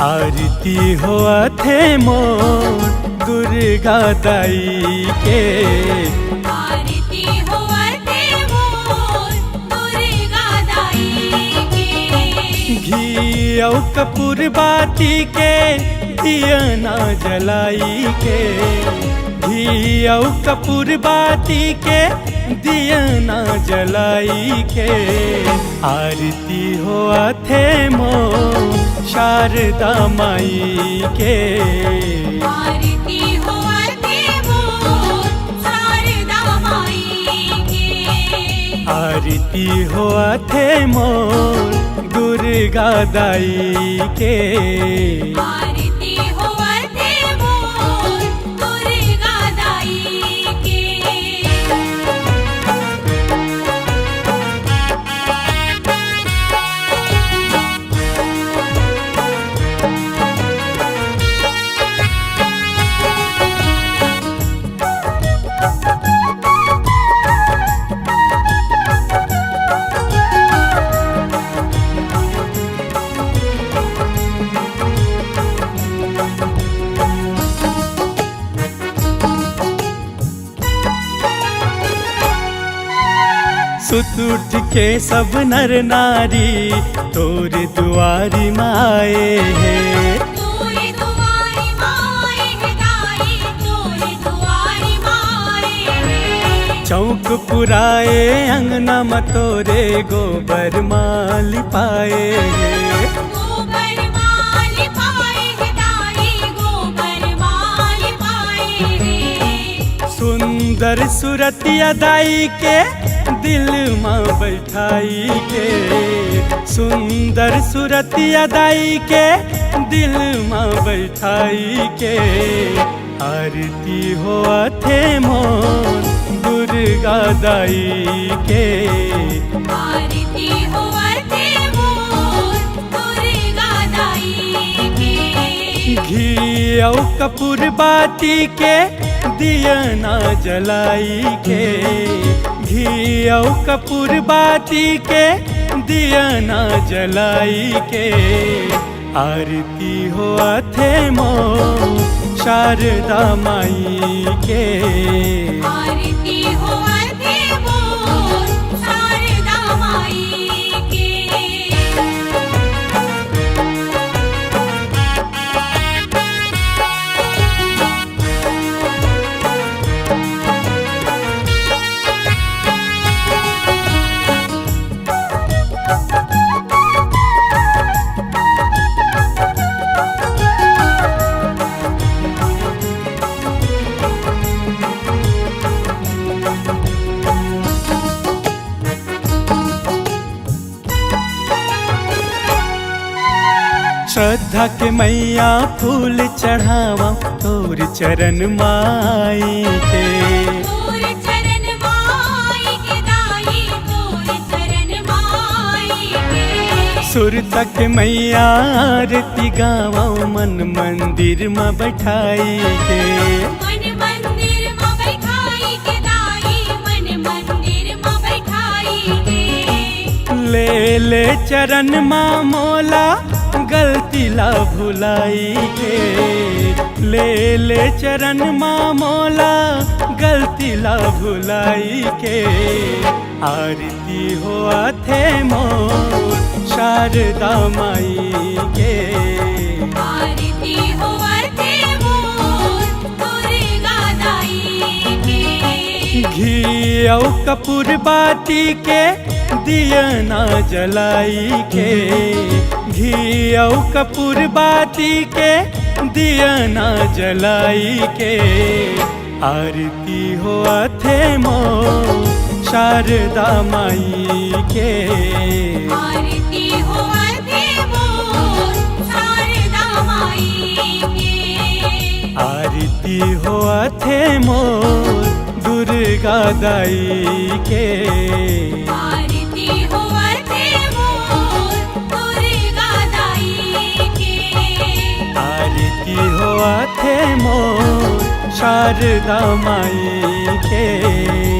आरती होआ थे मोर दुर्गा दाई के। आरती होआ थे मोर दुर्गा दाई के। घी औ कपूर बाती के दिया ना जलाई के। घी औ कपूर बाती के दिया ना जलाई के। आरती होआ थे मोर शारदा माई के। आरती होआ थे मोर शारदा माई के। आरती होआ थे मोर दुर्गा दाई के। आरती होआ थे मोर दुर्गा दाई के। सुत उठ के सब नर नारी तोर दुआरी माए है। तोरे दुआरी माए है दाई, तोरे दुआरी माए है। चौक पुराए अंगना मतोरे गोबर माल पाए है। गोबर माल पाए है दाई, गोबर माल पाए है। सुंदर सुरतिया दाई के दिल माँ बैठाई के। सुंदर सुरतिया दाई के दिल माँ बैठाई के। आरती होआ थे मोर दुर्गा दाई के। आरती होआ थे मोर दुर्गा दाई के। घी औ कपूर बाती के दिया ना जलाई के। घी औ कपूर बाती के दिया ना जलाई के। आरती होआ थे मोर शारदा माई के। आरती होआ थे मोर शारदा माई के। श्रद्धा के मैया फूल चढ़ावा तोर चरण माई के। तोरे चरण माई के दाई, तोरे चरण माई के। सुर तक मैया आरती गावा मन मंदिर में बैठाई के। मन मंदिर में बैठाई के दाई, मन मंदिर में बैठाई के। ले ले चरण माँ मोला गलती ला भुलाई के। ले ले चरण माँ मोला गलती ला भुलाई के। आरती होआ थे मोर शारदा माई के। आरती होआ थे मोर दुर्गा दाई के। घी औ कपूर बाती के दिया ना जलाई के, घी औ कपूर बाती के दिया ना जलाई के। आरती हुआ थे मो शारदा माई के, आरती हुआ थे मोर शारदा माई के। आरती हुआ थे मोर दुर्गा दाई के, आरती हुआ थे मोर दुर्गा दाई के। आरती हुआ थे मोर शारदा माई के।